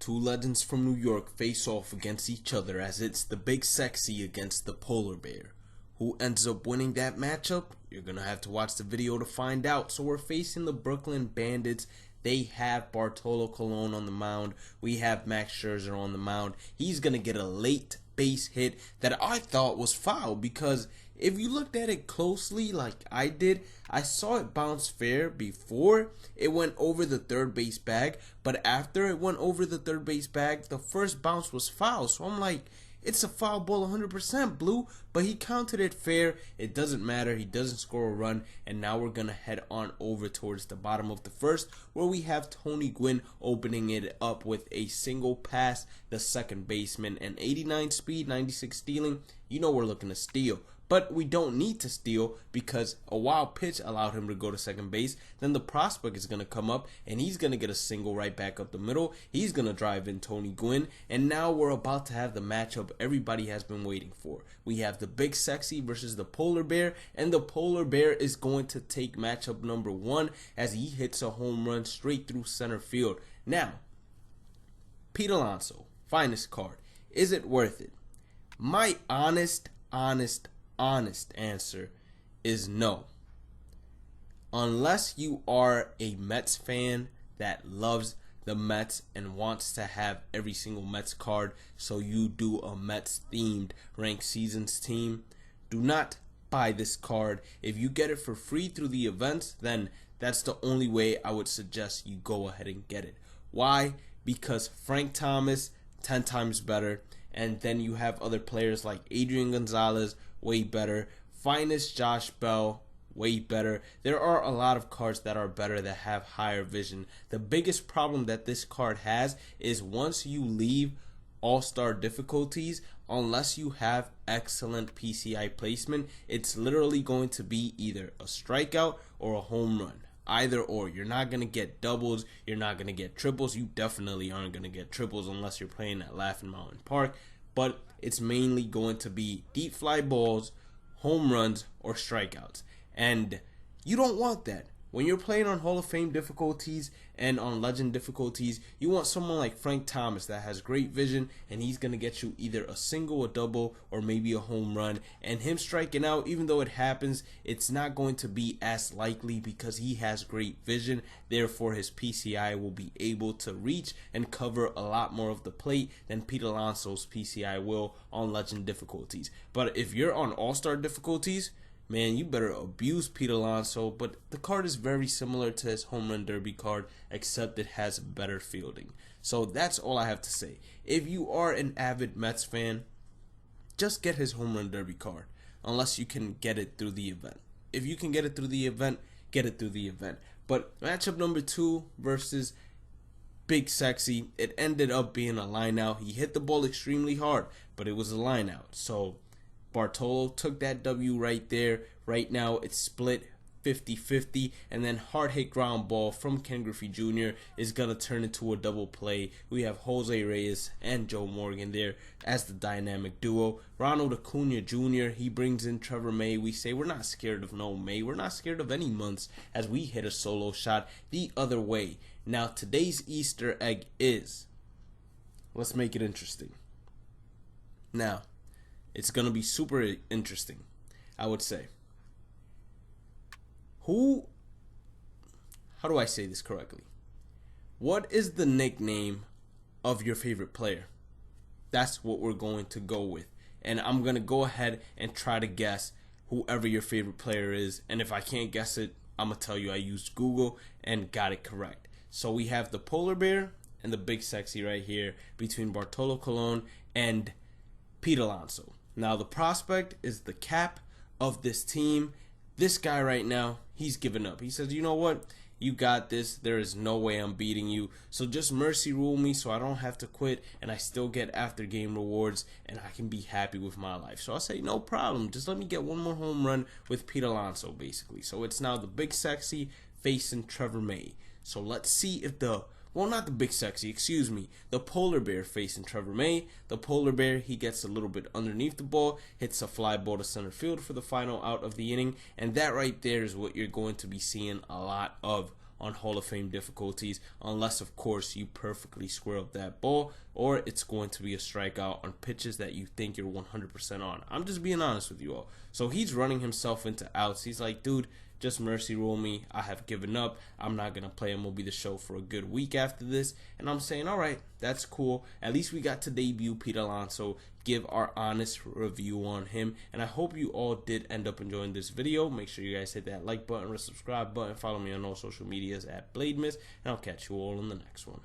Two legends from New York face off against each other as it's the Big Sexy against the Polar Bear. Who ends up winning that matchup? You're going to have to watch the video to find out. So we're facing the Brooklyn Bandits. They have Bartolo Colon on the mound. We have Max Scherzer on the mound. He's going to get a late base hit that I thought was foul because if you looked at it closely like I did, I saw it bounce fair before it went over the third base bag, but after it went over the third base bag, the first bounce was foul. So I'm like, it's a foul ball 100% Blue, but he counted it fair. It doesn't matter. He doesn't score a run, and now we're going to head on over towards the bottom of the first where we have Tony Gwynn opening it up with a single pass, the second baseman, an 89 speed, 96 stealing. You know we're looking to steal. But we don't need to steal because a wild pitch allowed him to go to second base. Then the prospect is going to come up and he's going to get a single right back up the middle. He's going to drive in Tony Gwynn. And now we're about to have the matchup everybody has been waiting for. We have the Big Sexy versus the Polar Bear. And the Polar Bear is going to take matchup number 1 as he hits a home run straight through center field. Now, Pete Alonso, finest card. Is it worth it? My honest answer is no. Unless you are a Mets fan that loves the Mets and wants to have every single Mets card, so you do a Mets themed ranked seasons team, do not buy this card. If you get it for free through the events, then that's the only way I would suggest you go ahead and get it. Why? Because Frank Thomas, 10 times better, and then you have other players like Adrian Gonzalez, way better. Finest Josh Bell, way better. There are a lot of cards that are better that have higher vision. The biggest problem that this card has is once you leave all-star difficulties, unless you have excellent PCI placement, it's literally going to be either a strikeout or a home run. Either or. You're not going to get doubles. You're not going to get triples. You definitely aren't going to get triples unless you're playing at Laughing Mountain Park. But it's mainly going to be deep fly balls, home runs, or strikeouts. And you don't want that. When you're playing on Hall of Fame difficulties and on Legend difficulties, you want someone like Frank Thomas that has great vision, and he's going to get you either a single, a double, or maybe a home run. And him striking out, even though it happens, it's not going to be as likely because he has great vision. Therefore, his PCI will be able to reach and cover a lot more of the plate than Pete Alonso's PCI will on Legend difficulties. But if you're on All-Star difficulties, man, you better abuse Pete Alonso, but the card is very similar to his Home Run Derby card, except it has better fielding. So that's all I have to say. If you are an avid Mets fan, just get his Home Run Derby card, unless you can get it through the event. If you can get it through the event, get it through the event. But matchup number 2 versus Big Sexy, it ended up being a line out. He hit the ball extremely hard, but it was a line out. So Bartolo took that W right there. Right now, it's split 50-50. And then hard hit ground ball from Ken Griffey Jr. is going to turn into a double play. We have Jose Reyes and Joe Morgan there as the dynamic duo. Ronald Acuna Jr., he brings in Trevor May. We say we're not scared of no May. We're not scared of any months as we hit a solo shot the other way. Now, today's Easter egg is, let's make it interesting. Now, it's going to be super interesting, I would say. How do I say this correctly? What is the nickname of your favorite player? That's what we're going to go with. And I'm going to go ahead and try to guess whoever your favorite player is. And if I can't guess it, I'm going to tell you I used Google and got it correct. So we have the Polar Bear and the Big Sexy right here between Bartolo Colon and Pete Alonso. Now, the prospect is the cap of this team. This guy right now, he's given up. He says, you know what? You got this. There is no way I'm beating you. So just mercy rule me so I don't have to quit and I still get after game rewards and I can be happy with my life. So I say, no problem. Just let me get one more home run with Pete Alonso, basically. So it's now the Big Sexy facing Trevor May. So let's see if not the Big Sexy, excuse me. The Polar Bear facing Trevor May. The Polar Bear, he gets a little bit underneath the ball, hits a fly ball to center field for the final out of the inning. And that right there is what you're going to be seeing a lot of on Hall of Fame difficulties, unless of course you perfectly square up that ball, or it's going to be a strikeout on pitches that you think you're 100% on. I'm just being honest with you all. So he's running himself into outs. He's like, dude, just mercy rule me. I have given up. I'm not going to play MLB The Show for a good week after this. And I'm saying, all right, that's cool. At least we got to debut Pete Alonso, give our honest review on him. And I hope you all did end up enjoying this video. Make sure you guys hit that like button or subscribe button. Follow me on all social medias at Bhlademyst. And I'll catch you all in the next one.